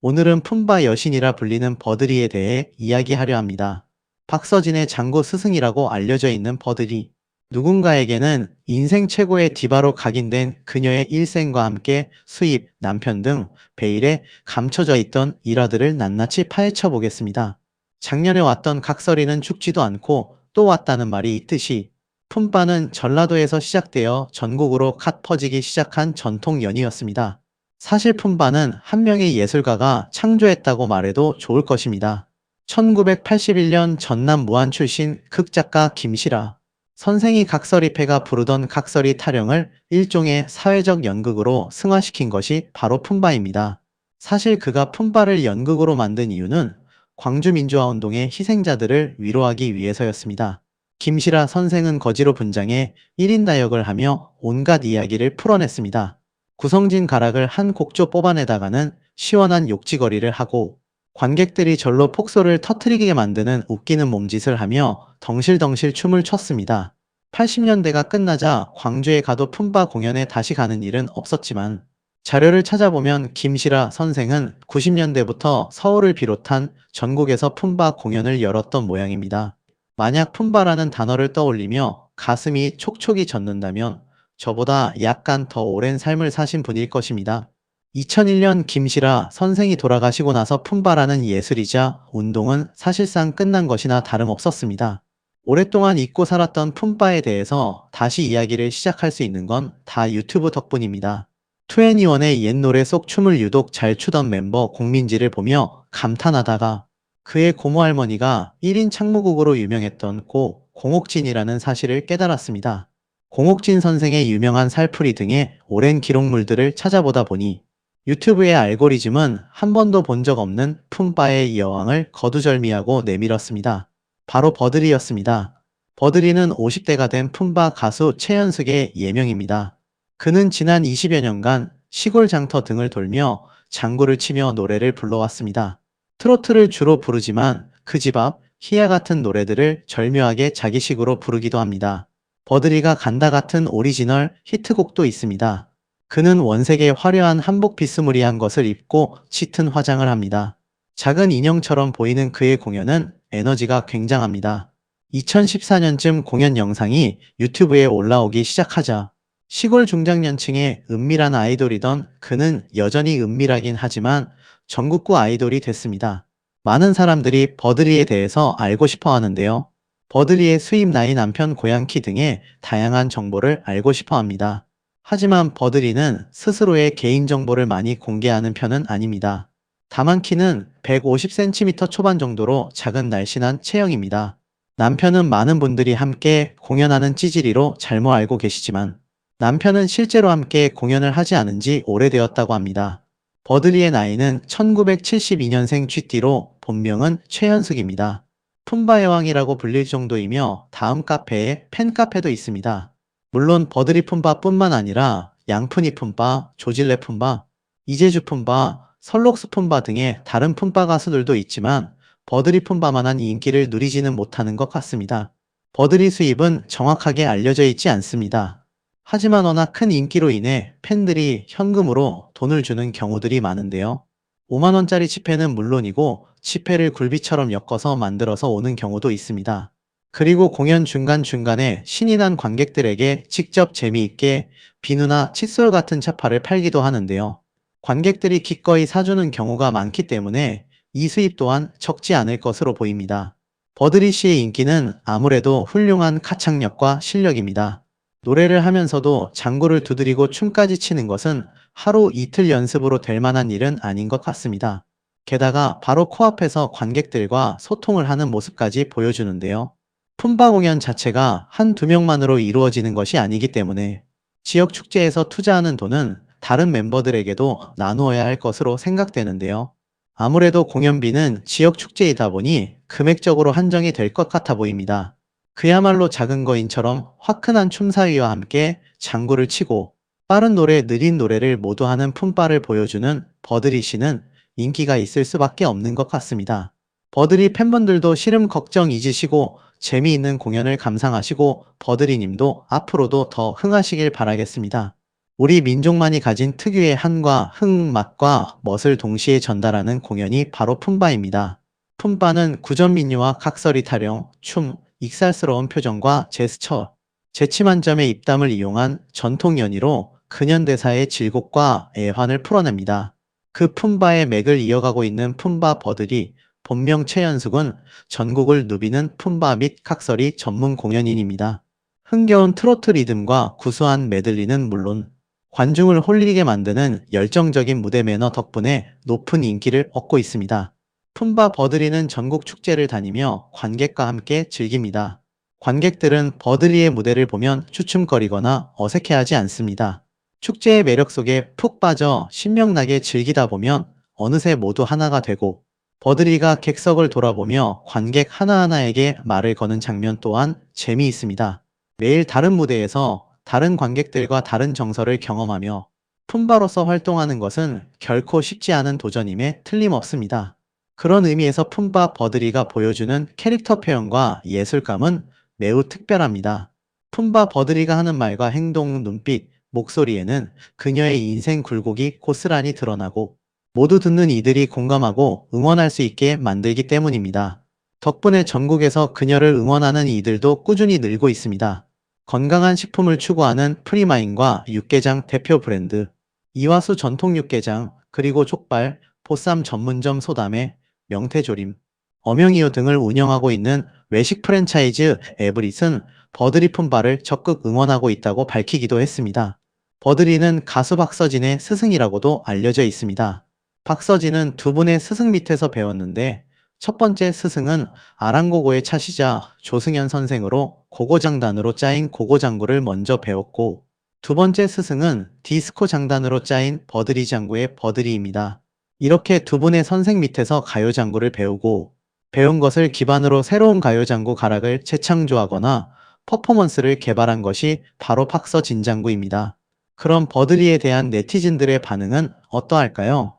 오늘은 품바 여신이라 불리는 버드리에 대해 이야기하려 합니다. 박서진의 장고 스승이라고 알려져 있는 버드리. 누군가에게는 인생 최고의 디바로 각인된 그녀의 일생과 함께 수입, 남편 등 베일에 감춰져 있던 일화들을 낱낱이 파헤쳐 보겠습니다. 작년에 왔던 각설이는 죽지도 않고 또 왔다는 말이 있듯이 품바는 전라도에서 시작되어 전국으로 갓 퍼지기 시작한 전통 연이었습니다. 사실 품바는 한 명의 예술가가 창조했다고 말해도 좋을 것입니다. 1981년 전남 무안 출신 극작가 김시라 선생이 각설이패가 부르던 각설이 타령을 일종의 사회적 연극으로 승화시킨 것이 바로 품바입니다. 사실 그가 품바를 연극으로 만든 이유는 광주민주화운동의 희생자들을 위로하기 위해서였습니다. 김시라 선생은 거지로 분장해 1인 다역을 하며 온갖 이야기를 풀어냈습니다. 구성진 가락을 한 곡조 뽑아내다가는 시원한 욕지거리를 하고 관객들이 절로 폭소를 터트리게 만드는 웃기는 몸짓을 하며 덩실덩실 춤을 췄습니다. 80년대가 끝나자 광주에 가도 품바 공연에 다시 가는 일은 없었지만 자료를 찾아보면 김시라 선생은 90년대부터 서울을 비롯한 전국에서 품바 공연을 열었던 모양입니다. 만약 품바라는 단어를 떠올리며 가슴이 촉촉이 젖는다면 저보다 약간 더 오랜 삶을 사신 분일 것입니다. 2001년 김시라 선생이 돌아가시고 나서 품바라는 예술이자 운동은 사실상 끝난 것이나 다름없었습니다. 오랫동안 잊고 살았던 품바에 대해서 다시 이야기를 시작할 수 있는 건 다 유튜브 덕분입니다. 2NE1의 옛 노래 속 춤을 유독 잘 추던 멤버 공민지를 보며 감탄하다가 그의 고모할머니가 1인 창무국으로 유명했던 고 공옥진이라는 사실을 깨달았습니다. 공옥진 선생의 유명한 살풀이 등의 오랜 기록물들을 찾아보다 보니 유튜브의 알고리즘은 한 번도 본 적 없는 품바의 여왕을 거두절미하고 내밀었습니다. 바로 버들이였습니다. 버들이는 50대가 된 품바 가수 최연숙의 예명입니다. 그는 지난 20여 년간 시골 장터 등을 돌며 장구를 치며 노래를 불러왔습니다. 트로트를 주로 부르지만 그 집 앞 희야 같은 노래들을 절묘하게 자기식으로 부르기도 합니다. 버드리가 간다 같은 오리지널 히트곡도 있습니다. 그는 원색의 화려한 한복 비스무리한 것을 입고 짙은 화장을 합니다. 작은 인형처럼 보이는 그의 공연은 에너지가 굉장합니다. 2014년쯤 공연 영상이 유튜브에 올라오기 시작하자 시골 중장년층의 은밀한 아이돌이던 그는 여전히 은밀하긴 하지만 전국구 아이돌이 됐습니다. 많은 사람들이 버드리에 대해서 알고 싶어 하는데요. 버드리의 수입 나이 남편 고향 키 등의 다양한 정보를 알고 싶어 합니다. 하지만 버드리는 스스로의 개인정보를 많이 공개하는 편은 아닙니다. 다만 키는 150cm 초반 정도로 작은 날씬한 체형입니다. 남편은 많은 분들이 함께 공연하는 찌질이로 잘못 알고 계시지만 남편은 실제로 함께 공연을 하지 않은 지 오래되었다고 합니다. 버드리의 나이는 1972년생 GT로 본명은 최현숙입니다. 품바의 왕이라고 불릴 정도이며 다음 카페에 팬카페도 있습니다. 물론 버드리 품바뿐만 아니라 양푼이 품바, 조질레 품바, 이재주 품바, 설록스 품바 등의 다른 품바 가수들도 있지만 버드리 품바만한 인기를 누리지는 못하는 것 같습니다. 버드리 수입은 정확하게 알려져 있지 않습니다. 하지만 워낙 큰 인기로 인해 팬들이 현금으로 돈을 주는 경우들이 많은데요. 5만원짜리 지폐는 물론이고 지폐를 굴비처럼 엮어서 만들어서 오는 경우도 있습니다. 그리고 공연 중간중간에 신이 난 관객들에게 직접 재미있게 비누나 칫솔 같은 차파를 팔기도 하는데요. 관객들이 기꺼이 사주는 경우가 많기 때문에 이 수입 또한 적지 않을 것으로 보입니다. 버드리 씨의 인기는 아무래도 훌륭한 가창력과 실력입니다. 노래를 하면서도 장구를 두드리고 춤까지 추는 것은 하루 이틀 연습으로 될 만한 일은 아닌 것 같습니다. 게다가 바로 코앞에서 관객들과 소통을 하는 모습까지 보여주는데요. 품바 공연 자체가 한두 명만으로 이루어지는 것이 아니기 때문에 지역 축제에서 투자하는 돈은 다른 멤버들에게도 나누어야 할 것으로 생각되는데요. 아무래도 공연비는 지역 축제이다 보니 금액적으로 한정이 될 것 같아 보입니다. 그야말로 작은 거인처럼 화끈한 춤사위와 함께 장구를 치고 빠른 노래, 느린 노래를 모두 하는 품바를 보여주는 버드리 씨는 인기가 있을 수밖에 없는 것 같습니다. 버드리 팬분들도 시름 걱정 잊으시고 재미있는 공연을 감상하시고 버드리 님도 앞으로도 더 흥하시길 바라겠습니다. 우리 민족만이 가진 특유의 한과 흥, 맛과 멋을 동시에 전달하는 공연이 바로 품바입니다. 품바는 구전민요와 각설이 타령, 춤, 익살스러운 표정과 제스처, 재치만점의 입담을 이용한 전통 연희로 근현대사의 질곡과 애환을 풀어냅니다. 그 품바의 맥을 이어가고 있는 품바 버들이 본명 최연숙은 전국을 누비는 품바 및 각설이 전문 공연인입니다. 흥겨운 트로트 리듬과 구수한 메들리는 물론 관중을 홀리게 만드는 열정적인 무대 매너 덕분에 높은 인기를 얻고 있습니다. 품바 버드리는 전국 축제를 다니며 관객과 함께 즐깁니다. 관객들은 버드리의 무대를 보면 주춤거리거나 어색해하지 않습니다. 축제의 매력 속에 푹 빠져 신명나게 즐기다 보면 어느새 모두 하나가 되고 버드리가 객석을 돌아보며 관객 하나하나에게 말을 거는 장면 또한 재미있습니다. 매일 다른 무대에서 다른 관객들과 다른 정서를 경험하며 품바로서 활동하는 것은 결코 쉽지 않은 도전임에 틀림없습니다. 그런 의미에서 품바 버드리가 보여주는 캐릭터 표현과 예술감은 매우 특별합니다. 품바 버드리가 하는 말과 행동, 눈빛, 목소리에는 그녀의 인생 굴곡이 고스란히 드러나고 모두 듣는 이들이 공감하고 응원할 수 있게 만들기 때문입니다. 덕분에 전국에서 그녀를 응원하는 이들도 꾸준히 늘고 있습니다. 건강한 식품을 추구하는 프리마인과 육개장 대표 브랜드, 이화수 전통 육개장, 그리고 족발, 보쌈 전문점 소담의 명태조림, 엄영이요 등을 운영하고 있는 외식 프랜차이즈 에브릿은 버드리 품바를 적극 응원하고 있다고 밝히기도 했습니다. 버드리는 가수 박서진의 스승이라고도 알려져 있습니다. 박서진은 두 분의 스승 밑에서 배웠는데 첫 번째 스승은 아랑고고의 차시자 조승연 선생으로 고고장단으로 짜인 고고장구를 먼저 배웠고 두 번째 스승은 디스코 장단으로 짜인 버드리 장구의 버드리입니다. 이렇게 두 분의 선생 밑에서 가요장구를 배우고 배운 것을 기반으로 새로운 가요장구 가락을 재창조하거나 퍼포먼스를 개발한 것이 바로 박서진 장구입니다. 그럼 버드리에 대한 네티즌들의 반응은 어떠할까요?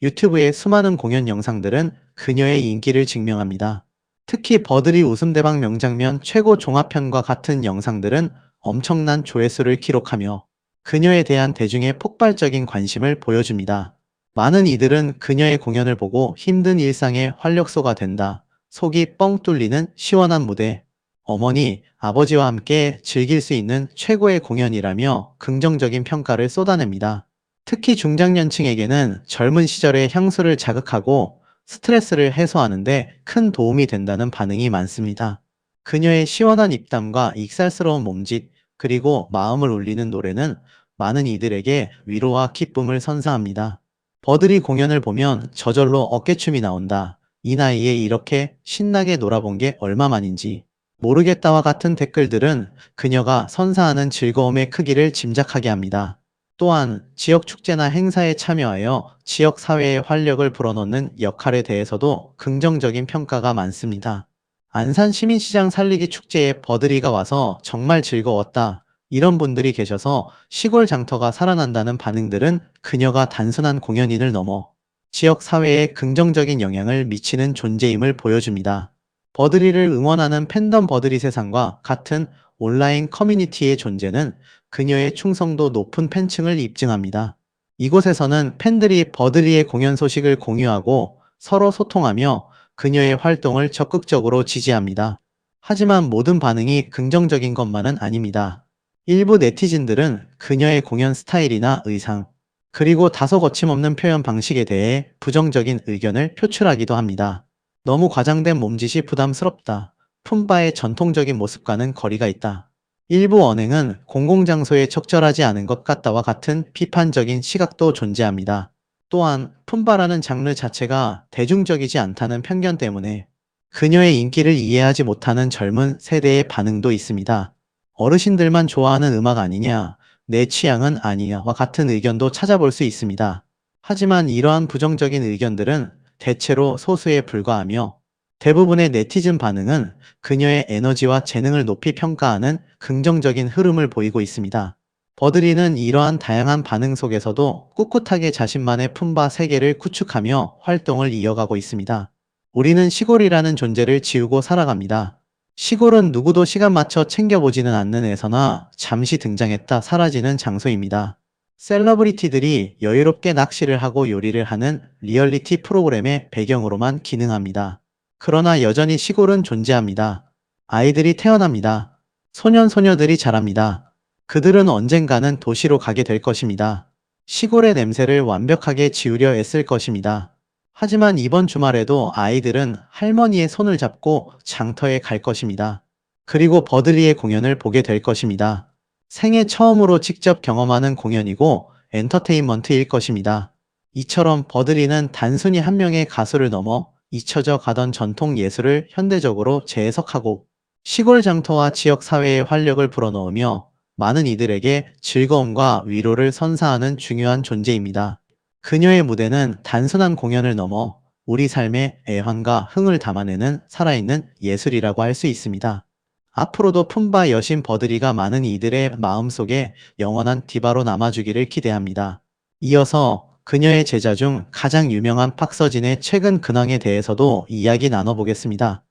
유튜브의 수많은 공연 영상들은 그녀의 인기를 증명합니다. 특히 버드리 웃음대박 명장면 최고 종합편과 같은 영상들은 엄청난 조회수를 기록하며 그녀에 대한 대중의 폭발적인 관심을 보여줍니다. 많은 이들은 그녀의 공연을 보고 힘든 일상의 활력소가 된다. 속이 뻥 뚫리는 시원한 무대. 어머니, 아버지와 함께 즐길 수 있는 최고의 공연이라며 긍정적인 평가를 쏟아냅니다. 특히 중장년층에게는 젊은 시절의 향수를 자극하고 스트레스를 해소하는데 큰 도움이 된다는 반응이 많습니다. 그녀의 시원한 입담과 익살스러운 몸짓, 그리고 마음을 울리는 노래는 많은 이들에게 위로와 기쁨을 선사합니다. 버드리 공연을 보면 저절로 어깨춤이 나온다. 이 나이에 이렇게 신나게 놀아본 게 얼마만인지 모르겠다와 같은 댓글들은 그녀가 선사하는 즐거움의 크기를 짐작하게 합니다. 또한 지역 축제나 행사에 참여하여 지역 사회의 활력을 불어넣는 역할에 대해서도 긍정적인 평가가 많습니다. 안산 시민시장 살리기 축제에 버드리가 와서 정말 즐거웠다. 이런 분들이 계셔서 시골 장터가 살아난다는 반응들은 그녀가 단순한 공연인을 넘어 지역 사회에 긍정적인 영향을 미치는 존재임을 보여줍니다. 버드리를 응원하는 팬덤 버드리 세상과 같은 온라인 커뮤니티의 존재는 그녀의 충성도 높은 팬층을 입증합니다. 이곳에서는 팬들이 버드리의 공연 소식을 공유하고 서로 소통하며 그녀의 활동을 적극적으로 지지합니다. 하지만 모든 반응이 긍정적인 것만은 아닙니다. 일부 네티즌들은 그녀의 공연 스타일이나 의상, 그리고 다소 거침없는 표현 방식에 대해 부정적인 의견을 표출하기도 합니다. 너무 과장된 몸짓이 부담스럽다. 품바의 전통적인 모습과는 거리가 있다. 일부 언행은 공공장소에 적절하지 않은 것 같다와 같은 비판적인 시각도 존재합니다. 또한 품바라는 장르 자체가 대중적이지 않다는 편견 때문에 그녀의 인기를 이해하지 못하는 젊은 세대의 반응도 있습니다. 어르신들만 좋아하는 음악 아니냐, 내 취향은 아니야와 같은 의견도 찾아볼 수 있습니다. 하지만 이러한 부정적인 의견들은 대체로 소수에 불과하며 대부분의 네티즌 반응은 그녀의 에너지와 재능을 높이 평가하는 긍정적인 흐름을 보이고 있습니다. 버드리는 이러한 다양한 반응 속에서도 꿋꿋하게 자신만의 품바 세계를 구축하며 활동을 이어가고 있습니다. 우리는 시골이라는 존재를 지우고 살아갑니다. 시골은 누구도 시간 맞춰 챙겨보지는 않는 에서나 잠시 등장했다 사라지는 장소입니다. 셀러브리티들이 여유롭게 낚시를 하고 요리를 하는 리얼리티 프로그램의 배경으로만 기능합니다. 그러나 여전히 시골은 존재합니다. 아이들이 태어납니다. 소년소녀들이 자랍니다. 그들은 언젠가는 도시로 가게 될 것입니다. 시골의 냄새를 완벽하게 지우려 애쓸 것입니다. 하지만 이번 주말에도 아이들은 할머니의 손을 잡고 장터에 갈 것입니다. 그리고 버들리의 공연을 보게 될 것입니다. 생애 처음으로 직접 경험하는 공연이고 엔터테인먼트일 것입니다. 이처럼 버들리는 단순히 한 명의 가수를 넘어 잊혀져 가던 전통 예술을 현대적으로 재해석하고 시골 장터와 지역 사회의 활력을 불어넣으며 많은 이들에게 즐거움과 위로를 선사하는 중요한 존재입니다. 그녀의 무대는 단순한 공연을 넘어 우리 삶의 애환과 흥을 담아내는 살아있는 예술이라고 할 수 있습니다. 앞으로도 푼바 여신 버드리가 많은 이들의 마음속에 영원한 디바로 남아주기를 기대합니다. 이어서 그녀의 제자 중 가장 유명한 박서진의 최근 근황에 대해서도 이야기 나눠보겠습니다.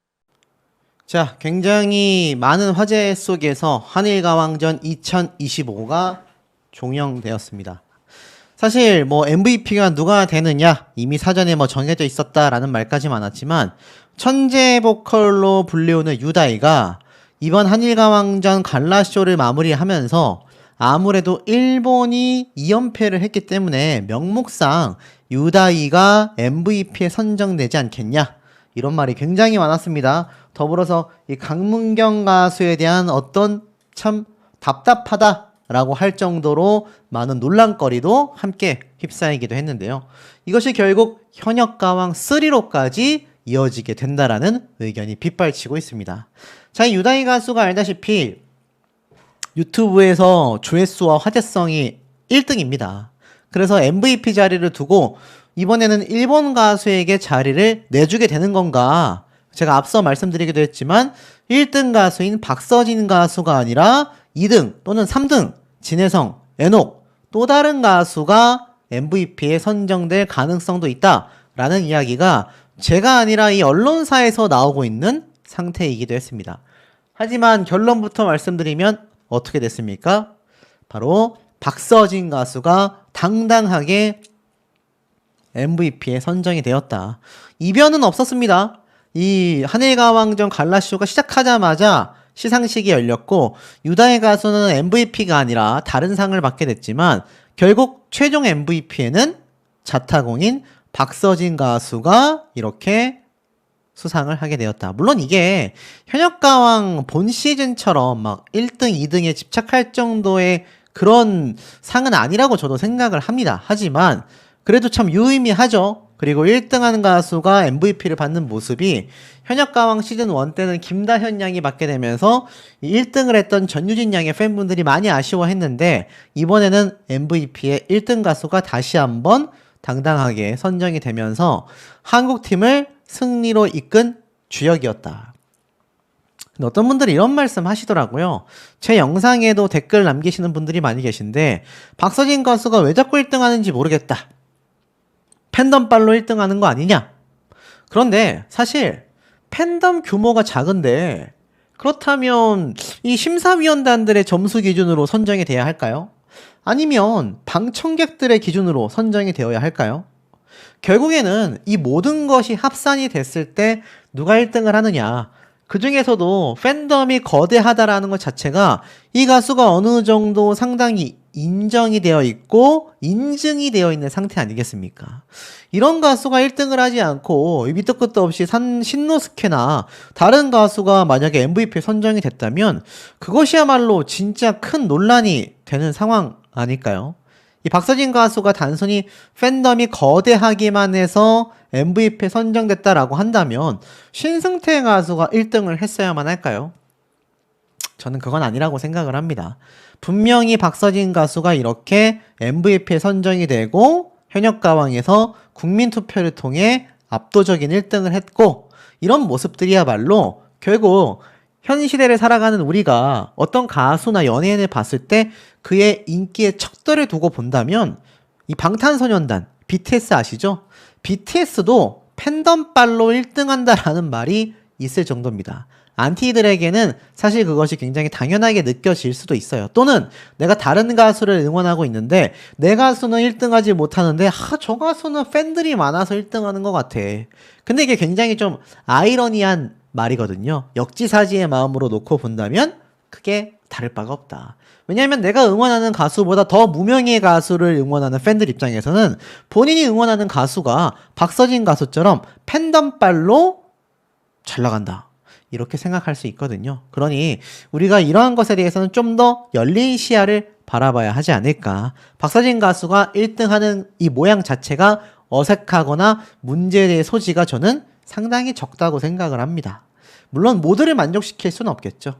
자, 굉장히 많은 화제 속에서 한일가왕전 2025가 종영되었습니다. 사실 뭐 MVP가 누가 되느냐 이미 사전에 뭐 정해져 있었다라는 말까지 많았지만 천재 보컬로 불리우는 유다이가 이번 한일가왕전 갈라쇼를 마무리하면서 아무래도 일본이 2연패를 했기 때문에 명목상 유다이가 MVP에 선정되지 않겠냐 이런 말이 굉장히 많았습니다. 더불어서 이 강문경 가수에 대한 어떤 참 답답하다라고 할 정도로 많은 논란거리도 함께 휩싸이기도 했는데요. 이것이 결국 현역가왕 3로까지 이어지게 된다라는 의견이 빗발치고 있습니다. 자, 이 유다이 가수가 알다시피 유튜브에서 조회수와 화제성이 1등입니다. 그래서 MVP 자리를 두고 이번에는 일본 가수에게 자리를 내주게 되는 건가? 제가 앞서 말씀드리기도 했지만 1등 가수인 박서진 가수가 아니라 2등 또는 3등 진혜성, 에녹 또 다른 가수가 MVP에 선정될 가능성도 있다라는 이야기가 제가 아니라 이 언론사에서 나오고 있는 상태이기도 했습니다. 하지만 결론부터 말씀드리면 어떻게 됐습니까? 바로 박서진 가수가 당당하게 MVP에 선정이 되었다. 이변은 없었습니다. 이 한일가왕전 갈라쇼가 시작하자마자 시상식이 열렸고 유다의 가수는 MVP가 아니라 다른 상을 받게 됐지만 결국 최종 MVP에는 자타공인 박서진 가수가 이렇게 수상을 하게 되었다. 물론 이게 현역가왕 본 시즌처럼 막 1등, 2등에 집착할 정도의 그런 상은 아니라고 저도 생각을 합니다. 하지만 그래도 참 유의미하죠. 그리고 1등하는 가수가 MVP를 받는 모습이 현역가왕 시즌1 때는 김다현 양이 받게 되면서 1등을 했던 전유진 양의 팬분들이 많이 아쉬워했는데 이번에는 MVP의 1등 가수가 다시 한번 당당하게 선정이 되면서 한국팀을 승리로 이끈 주역이었다. 근데 어떤 분들이 이런 말씀 하시더라고요. 제 영상에도 댓글 남기시는 분들이 많이 계신데 박서진 가수가 왜 자꾸 1등 하는지 모르겠다. 팬덤빨로 1등 하는 거 아니냐? 그런데 사실 팬덤 규모가 작은데 그렇다면 이 심사위원단들의 점수 기준으로 선정이 돼야 할까요? 아니면 방청객들의 기준으로 선정이 되어야 할까요? 결국에는 이 모든 것이 합산이 됐을 때 누가 1등을 하느냐. 그 중에서도 팬덤이 거대하다라는 것 자체가 이 가수가 어느 정도 상당히 인정이 되어 있고 인증이 되어 있는 상태 아니겠습니까? 이런 가수가 1등을 하지 않고 밑도 끝도 없이 신노스케나 다른 가수가 만약에 MVP에 선정이 됐다면 그것이야말로 진짜 큰 논란이 되는 상황 아닐까요? 이 박서진 가수가 단순히 팬덤이 거대하기만 해서 MVP에 선정됐다라고 한다면 신승태 가수가 1등을 했어야만 할까요? 저는 그건 아니라고 생각을 합니다. 분명히 박서진 가수가 이렇게 MVP에 선정이 되고 현역가왕에서 국민투표를 통해 압도적인 1등을 했고 이런 모습들이야말로 결국 현 시대를 살아가는 우리가 어떤 가수나 연예인을 봤을 때 그의 인기의 척도를 두고 본다면 이 방탄소년단 BTS 아시죠? BTS도 팬덤빨로 1등 한다라는 말이 있을 정도입니다. 안티들에게는 사실 그것이 굉장히 당연하게 느껴질 수도 있어요. 또는 내가 다른 가수를 응원하고 있는데 내 가수는 1등하지 못하는데 저 가수는 팬들이 많아서 1등하는 것 같아. 근데 이게 굉장히 좀 아이러니한 말이거든요. 역지사지의 마음으로 놓고 본다면 크게 다를 바가 없다. 왜냐하면 내가 응원하는 가수보다 더 무명의 가수를 응원하는 팬들 입장에서는 본인이 응원하는 가수가 박서진 가수처럼 팬덤빨로 잘 나간다. 이렇게 생각할 수 있거든요. 그러니 우리가 이러한 것에 대해서는 좀 더 열린 시야를 바라봐야 하지 않을까. 박서진 가수가 1등하는 이 모양 자체가 어색하거나 문제에 대해 소지가 저는 상당히 적다고 생각을 합니다. 물론 모두를 만족시킬 수는 없겠죠.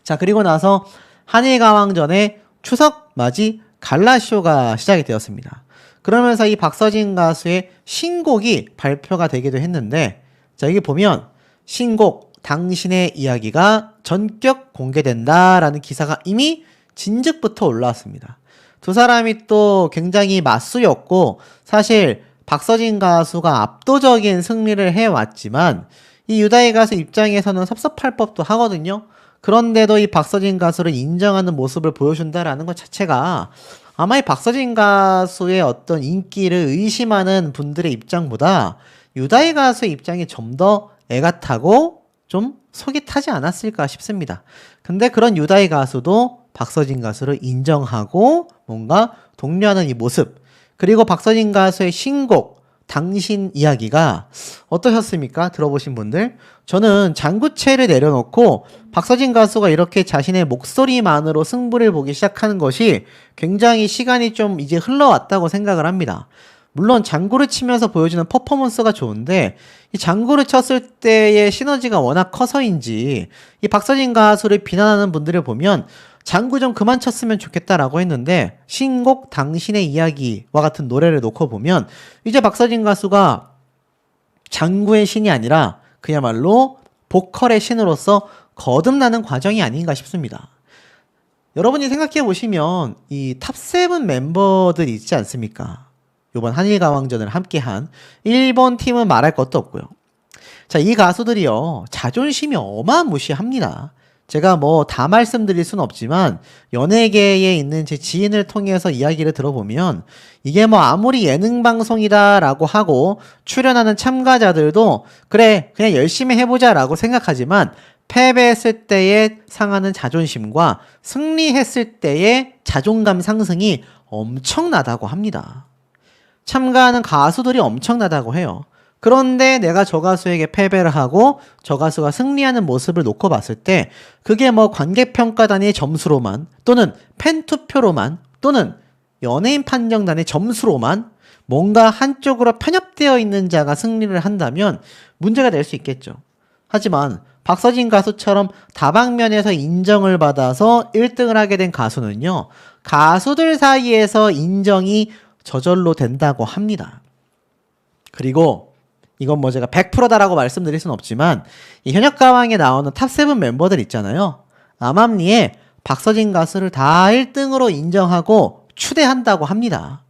자, 그리고 나서 한일가왕전의 추석 맞이 갈라쇼가 시작이 되었습니다. 그러면서 이 박서진 가수의 신곡이 발표가 되기도 했는데, 자, 여기 보면 신곡 당신의 이야기가 전격 공개된다라는 기사가 이미 진즉부터 올라왔습니다. 두 사람이 또 굉장히 맞수였고, 사실 박서진 가수가 압도적인 승리를 해왔지만 이 유다희 가수 입장에서는 섭섭할 법도 하거든요. 그런데도 이 박서진 가수를 인정하는 모습을 보여준다라는 것 자체가 아마 이 박서진 가수의 어떤 인기를 의심하는 분들의 입장보다 유다희 가수의 입장이 좀 더 애가 타고 좀 속이 타지 않았을까 싶습니다. 근데 그런 유다희 가수도 박서진 가수를 인정하고 뭔가 독려하는 이 모습, 그리고 박서진 가수의 신곡 당신 이야기가 어떠셨습니까? 들어보신 분들? 저는 장구채를 내려놓고 박서진 가수가 이렇게 자신의 목소리만으로 승부를 보기 시작하는 것이 굉장히 시간이 좀 이제 흘러왔다고 생각을 합니다. 물론 장구를 치면서 보여주는 퍼포먼스가 좋은데 이 장구를 쳤을 때의 시너지가 워낙 커서인지 이 박서진 가수를 비난하는 분들을 보면 장구 좀 그만 쳤으면 좋겠다라고 했는데 신곡 당신의 이야기와 같은 노래를 놓고 보면 이제 박서진 가수가 장구의 신이 아니라 그야말로 보컬의 신으로서 거듭나는 과정이 아닌가 싶습니다. 여러분이 생각해 보시면 이 탑7 멤버들 있지 않습니까? 이번 한일가왕전을 함께한 일본 팀은 말할 것도 없고요. 자, 이 가수들이요, 자존심이 어마무시합니다. 제가 뭐 다 말씀드릴 수는 없지만 연예계에 있는 제 지인을 통해서 이야기를 들어보면 이게 뭐 아무리 예능 방송이다라고 하고 출연하는 참가자들도 그래 그냥 열심히 해보자라고 생각하지만 패배했을 때의 상하는 자존심과 승리했을 때의 자존감 상승이 엄청나다고 합니다. 참가하는 가수들이 엄청나다고 해요. 그런데 내가 저 가수에게 패배를 하고 저 가수가 승리하는 모습을 놓고 봤을 때 그게 뭐 관객평가단의 점수로만 또는 팬투표로만 또는 연예인 판정단의 점수로만 뭔가 한쪽으로 편협되어 있는 자가 승리를 한다면 문제가 될 수 있겠죠. 하지만 박서진 가수처럼 다방면에서 인정을 받아서 1등을 하게 된 가수는요, 가수들 사이에서 인정이 저절로 된다고 합니다. 그리고 이건 뭐 제가 100%다라고 말씀드릴 수는 없지만 이 현역가왕에 나오는 탑7 멤버들 있잖아요. 암암리에 박서진 가수를 다 1등으로 인정하고 추대한다고 합니다.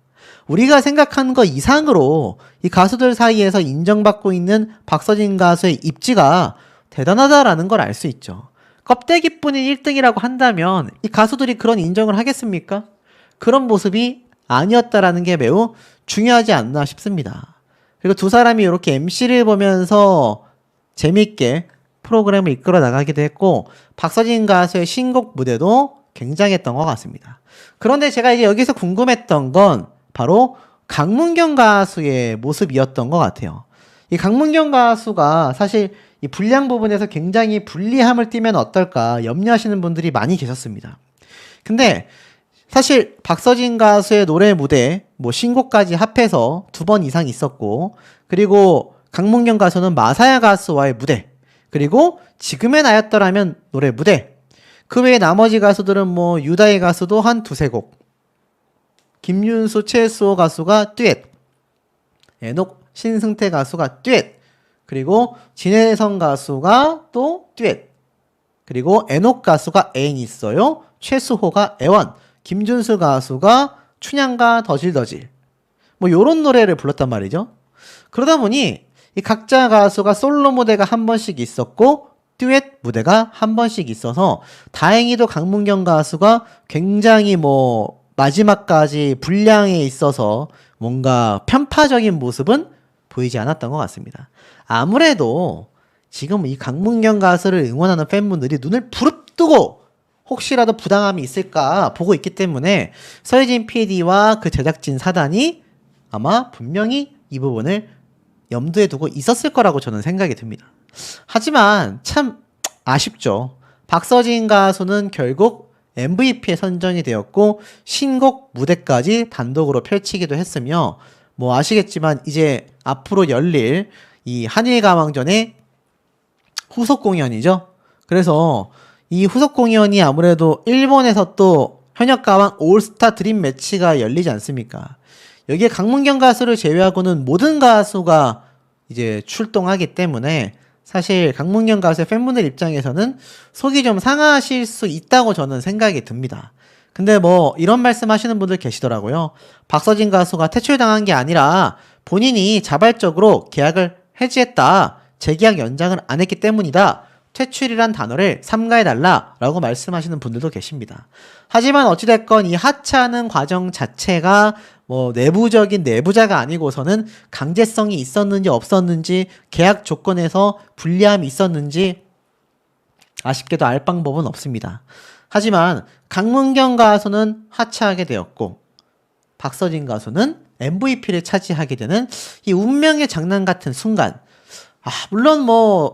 우리가 생각하는 것 이상으로 이 가수들 사이에서 인정받고 있는 박서진 가수의 입지가 대단하다라는 걸 알 수 있죠. 껍데기뿐인 1등이라고 한다면 이 가수들이 그런 인정을 하겠습니까? 그런 모습이 아니었다라는 게 매우 중요하지 않나 싶습니다. 그리고 두 사람이 이렇게 MC를 보면서 재밌게 프로그램을 이끌어 나가기도 했고 박서진 가수의 신곡 무대도 굉장했던 것 같습니다. 그런데 제가 이제 여기서 궁금했던 건 바로 강문경 가수의 모습이었던 것 같아요. 이 강문경 가수가 사실 이 분량 부분에서 굉장히 불리함을 띠면 어떨까 염려하시는 분들이 많이 계셨습니다. 근데 사실 박서진 가수의 노래 무대, 뭐 신곡까지 합해서 2번 이상 있었고, 그리고 강문경 가수는 마사야 가수와의 무대, 그리고 지금의 나였더라면 노래 무대, 그 외에 나머지 가수들은 뭐 유다희 가수도 한 2-3곡, 김윤수, 최수호 가수가 듀엣, 에녹, 신승태 가수가 듀엣, 그리고 진혜성 가수가 또 듀엣, 그리고 에녹 가수가 애인 있어요, 최수호가 애원, 김준수 가수가 춘향가 더질더질 뭐 요런 노래를 불렀단 말이죠. 그러다 보니 이 각자 가수가 솔로 무대가 한 번씩 있었고 듀엣 무대가 한 번씩 있어서 다행히도 강문경 가수가 굉장히 마지막까지 분량에 있어서 뭔가 편파적인 모습은 보이지 않았던 것 같습니다. 아무래도 지금 이 강문경 가수를 응원하는 팬분들이 눈을 부릅뜨고 혹시라도 부당함이 있을까 보고 있기 때문에 서혜진 PD와 그 제작진 사단이 아마 분명히 이 부분을 염두에 두고 있었을 거라고 저는 생각이 듭니다. 하지만 참 아쉽죠. 박서진 가수는 결국 MVP에 선정이 되었고 신곡 무대까지 단독으로 펼치기도 했으며 아시겠지만 이제 앞으로 열릴 이 한일가왕전의 후속 공연이죠. 그래서 이 후속 공연이 아무래도 일본에서 또 현역가왕 올스타 드림 매치가 열리지 않습니까? 여기에 강문경 가수를 제외하고는 모든 가수가 이제 출동하기 때문에 사실 강문경 가수의 팬분들 입장에서는 속이 좀 상하실 수 있다고 저는 생각이 듭니다. 근데 이런 말씀 하시는 분들 계시더라고요. 박서진 가수가 퇴출당한 게 아니라 본인이 자발적으로 계약을 해지했다. 재계약 연장을 안 했기 때문이다. 퇴출이란 단어를 삼가해달라 라고 말씀하시는 분들도 계십니다. 하지만 어찌됐건 이 하차하는 과정 자체가 내부적인 내부자가 아니고서는 강제성이 있었는지 없었는지 계약 조건에서 불리함이 있었는지 아쉽게도 알 방법은 없습니다. 하지만 강문경 가수는 하차하게 되었고 박서진 가수는 MVP를 차지하게 되는 이 운명의 장난 같은 순간, 물론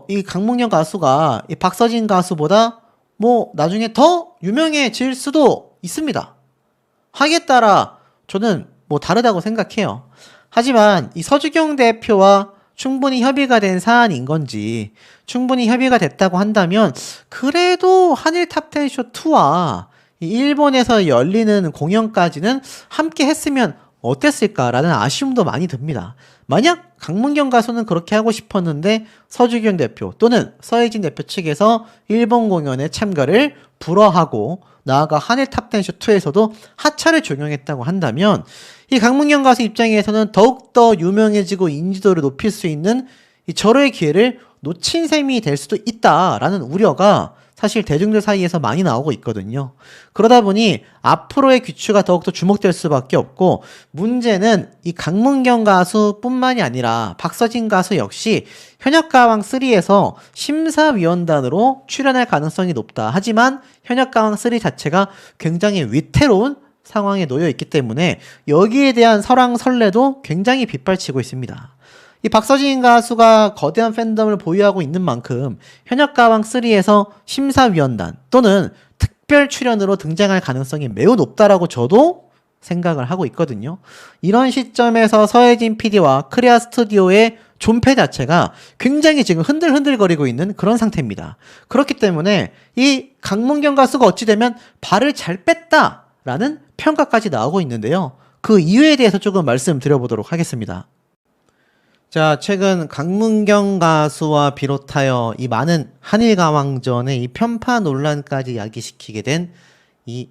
이 강문경 가수가 이 박서진 가수보다 나중에 더 유명해질 수도 있습니다. 하기에 따라 저는 다르다고 생각해요. 하지만 이 서주경 대표와 충분히 협의가 된 사안인 건지, 충분히 협의가 됐다고 한다면 그래도 한일 탑10 쇼 2와 일본에서 열리는 공연까지는 함께 했으면 어땠을까라는 아쉬움도 많이 듭니다. 만약 강문경 가수는 그렇게 하고 싶었는데 서주경 대표 또는 서혜진 대표 측에서 일본 공연에 참가를 불허하고 나아가 한일 탑10 쇼 2에서도 하차를 종용했다고 한다면 이 강문경 가수 입장에서는 더욱더 유명해지고 인지도를 높일 수 있는 이 절호의 기회를 놓친 셈이 될 수도 있다라는 우려가 사실 대중들 사이에서 많이 나오고 있거든요. 그러다 보니 앞으로의 귀추가 더욱더 주목될 수밖에 없고, 문제는 이 강문경 가수뿐만이 아니라 박서진 가수 역시 현역가왕 3에서 심사위원단으로 출연할 가능성이 높다. 하지만 현역가왕 3 자체가 굉장히 위태로운 상황에 놓여 있기 때문에 여기에 대한 설왕설래도 굉장히 빗발치고 있습니다. 이 박서진 가수가 거대한 팬덤을 보유하고 있는 만큼 현역가왕 3에서 심사위원단 또는 특별 출연으로 등장할 가능성이 매우 높다라고 저도 생각을 하고 있거든요. 이런 시점에서 서혜진 PD와 크레아 스튜디오의 존폐 자체가 굉장히 지금 흔들흔들거리고 있는 그런 상태입니다. 그렇기 때문에 이 강문경 가수가 어찌 되면 발을 잘 뺐다라는 평가까지 나오고 있는데요. 그 이유에 대해서 조금 말씀드려보도록 하겠습니다. 자, 최근 강문경 가수와 비롯하여 이 많은 한일가왕전의 이 편파 논란까지 야기시키게 된 이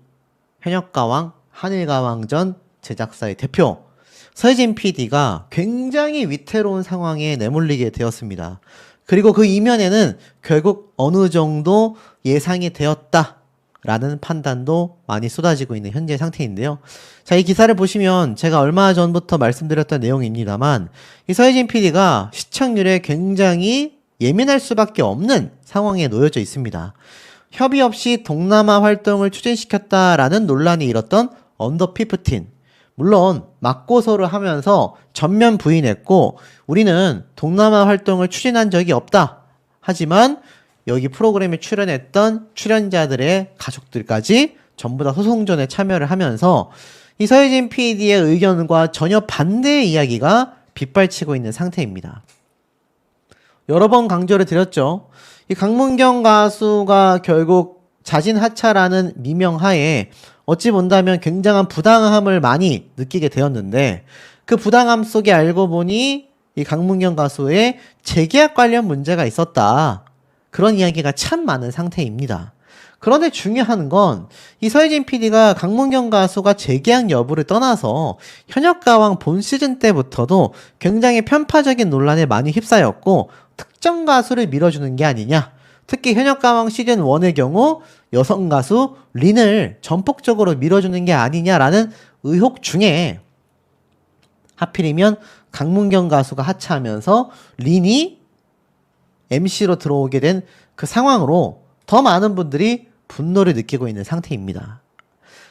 현역가왕 한일가왕전 제작사의 대표 서혜진 PD가 굉장히 위태로운 상황에 내몰리게 되었습니다. 그리고 그 이면에는 결국 어느 정도 예상이 되었다라는 판단도 많이 쏟아지고 있는 현재 상태인데요. 자, 이 기사를 보시면 제가 얼마 전부터 말씀드렸던 내용입니다만 이 서혜진 PD가 시청률에 굉장히 예민할 수밖에 없는 상황에 놓여져 있습니다. 협의 없이 동남아 활동을 추진시켰다라는 논란이 일었던 언더 15. 물론 맞고소를 하면서 전면 부인했고 우리는 동남아 활동을 추진한 적이 없다. 하지만 여기 프로그램에 출연했던 출연자들의 가족들까지 전부 다 소송전에 참여를 하면서 이 서혜진 PD의 의견과 전혀 반대의 이야기가 빗발치고 있는 상태입니다. 여러 번 강조를 드렸죠. 이 강문경 가수가 결국 자진 하차라는 미명하에 어찌 본다면 굉장한 부당함을 많이 느끼게 되었는데 그 부당함 속에 알고 보니 이 강문경 가수의 재계약 관련 문제가 있었다. 그런 이야기가 참 많은 상태입니다. 그런데 중요한 건 이 서혜진 PD가 강문경 가수가 재계약 여부를 떠나서 현역가왕 본 시즌 때부터도 굉장히 편파적인 논란에 많이 휩싸였고 특정 가수를 밀어주는 게 아니냐, 특히 현역가왕 시즌 1의 경우 여성 가수 린을 전폭적으로 밀어주는 게 아니냐라는 의혹 중에 하필이면 강문경 가수가 하차하면서 린이 MC로 들어오게 된 그 상황으로 더 많은 분들이 분노를 느끼고 있는 상태입니다.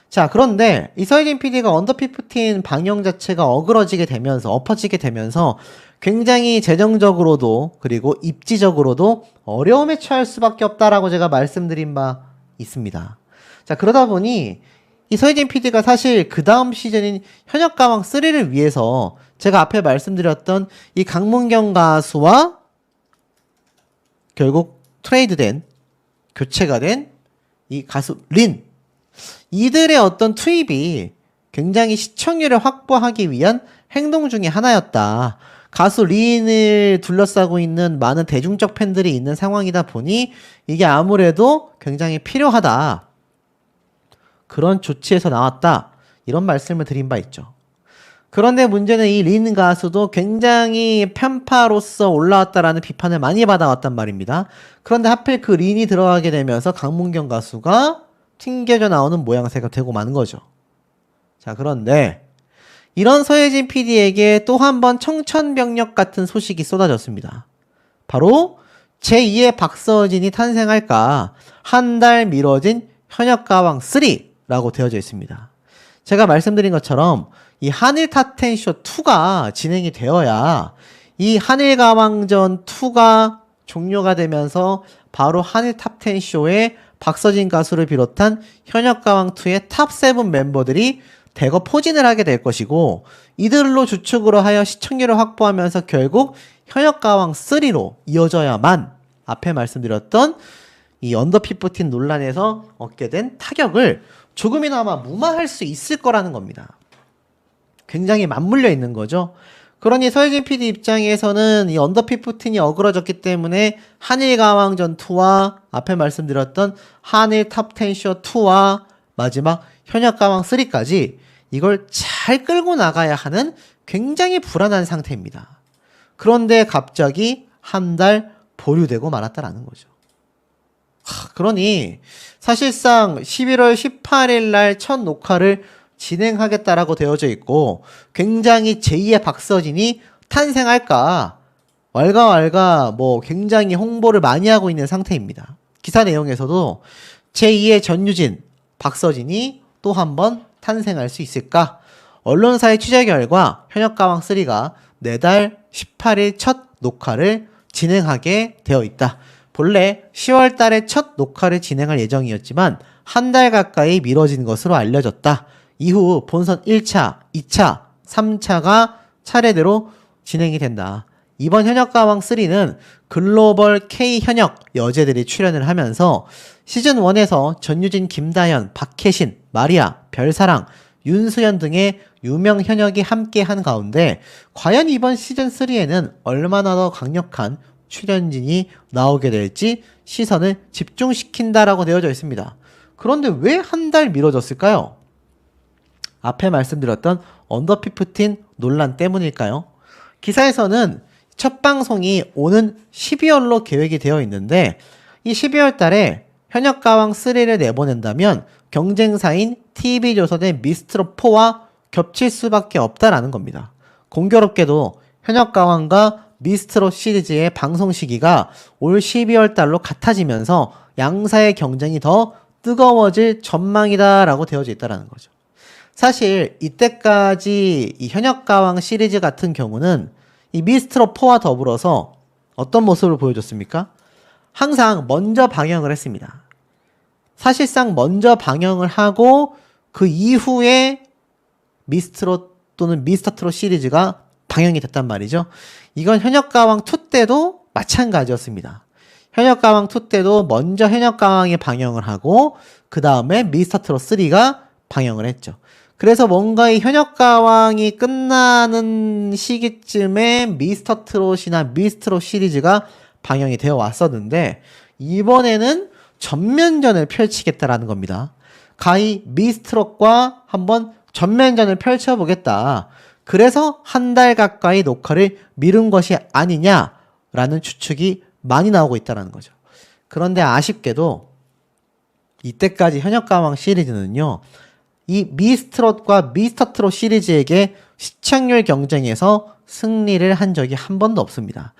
자, 그런데 이 서혜진 PD가 언더15 방영 자체가 어그러지게 되면서, 엎어지게 되면서 굉장히 재정적으로도 그리고 입지적으로도 어려움에 처할 수밖에 없다라고 제가 말씀드린 바 있습니다. 자, 그러다 보니 이 서혜진 PD가 사실 그 다음 시즌인 현역가왕 3를 위해서 제가 앞에 말씀드렸던 이 강문경 가수와 결국 트레이드된, 교체가 된 이 가수 린, 이들의 어떤 투입이 굉장히 시청률을 확보하기 위한 행동 중에 하나였다. 가수 린을 둘러싸고 있는 많은 대중적 팬들이 있는 상황이다 보니 이게 아무래도 굉장히 필요하다. 그런 조치에서 나왔다. 이런 말씀을 드린 바 있죠. 그런데 문제는 이 린 가수도 굉장히 편파로서 올라왔다라는 비판을 많이 받아왔단 말입니다. 그런데 하필 그 린이 들어가게 되면서 강문경 가수가 튕겨져 나오는 모양새가 되고 마는 거죠. 자, 그런데 이런 서혜진 PD에게 또 한 번 청천벽력 같은 소식이 쏟아졌습니다. 바로 제2의 박서진이 탄생할까 한 달 미뤄진 현역가왕 3라고 되어져 있습니다. 제가 말씀드린 것처럼 이 한일 탑10쇼 2가 진행이 되어야 이 한일가왕전 2가 종료가 되면서 바로 한일 탑10쇼에 박서진 가수를 비롯한 현역가왕2의 탑7 멤버들이 대거 포진을 하게 될 것이고, 이들로 주축으로 하여 시청률을 확보하면서 결국 현역가왕 3로 이어져야만 앞에 말씀드렸던 이 언더15 논란에서 얻게 된 타격을 조금이나마 무마할 수 있을 거라는 겁니다. 굉장히 맞물려 있는 거죠. 그러니 서혜진 PD 입장에서는 이 언더15이 어그러졌기 때문에 한일가왕전 2와 앞에 말씀드렸던 한일 탑10쇼 2와 마지막 현역가왕 3까지 이걸 잘 끌고 나가야 하는 굉장히 불안한 상태입니다. 그런데 갑자기 한 달 보류되고 말았다라는 거죠. 그러니 사실상 11월 18일 날 첫 녹화를 진행하겠다라고 되어져 있고, 굉장히 제2의 박서진이 탄생할까 왈가왈가 굉장히 홍보를 많이 하고 있는 상태입니다. 기사 내용에서도 제2의 전유진, 박서진이 또 한 번 탄생할 수 있을까? 언론사의 취재 결과 현역가왕 3가 내달 18일 첫 녹화를 진행하게 되어 있다. 본래 10월 달에 첫 녹화를 진행할 예정이었지만 한 달 가까이 미뤄진 것으로 알려졌다. 이후 본선 1차, 2차, 3차가 차례대로 진행이 된다. 이번 현역가왕 3는 글로벌 K 현역 여제들이 출연을 하면서 시즌 1에서 전유진, 김다현, 박혜신, 마리아, 별사랑, 윤수연 등의 유명 현역이 함께한 가운데 과연 이번 시즌 3에는 얼마나 더 강력한 출연진이 나오게 될지 시선을 집중시킨다라고 되어져 있습니다. 그런데 왜 한 달 미뤄졌을까요? 앞에 말씀드렸던 언더15 논란 때문일까요? 기사에서는 첫 방송이 오는 12월로 계획이 되어 있는데 이 12월 달에 현역가왕 3를 내보낸다면 경쟁사인 TV조선의 미스트롯4와 겹칠 수밖에 없다라는 겁니다. 공교롭게도 현역가왕과 미스트롯 시리즈의 방송 시기가 올 12월 달로 같아지면서 양사의 경쟁이 더 뜨거워질 전망이다라고 되어져 있다는 거죠. 사실 이때까지 이 현역가왕 시리즈 같은 경우는 이 미스트롯4와 더불어서 어떤 모습을 보여줬습니까? 항상 먼저 방영을 했습니다. 사실상 먼저 방영을 하고 그 이후에 미스트롯 또는 미스터트롯 시리즈가 방영이 됐단 말이죠. 이건 현역가왕 2 때도 마찬가지였습니다. 현역가왕 2 때도 먼저 현역가왕이 방영을 하고 그 다음에 미스터트롯 3가 방영을 했죠. 그래서 뭔가 이 현역가왕이 끝나는 시기쯤에 미스터트롯이나 미스트롯 시리즈가 방영이 되어 왔었는데 이번에는 전면전을 펼치겠다라는 겁니다. 가히 미스트롯과 한번 전면전을 펼쳐보겠다. 그래서 한 달 가까이 녹화를 미룬 것이 아니냐라는 추측이 많이 나오고 있다는 거죠. 그런데 아쉽게도 이때까지 현역가왕 시리즈는요, 이 미스트롯과 미스터트롯 시리즈에게 시청률 경쟁에서 승리를 한 적이 한 번도 없습니다.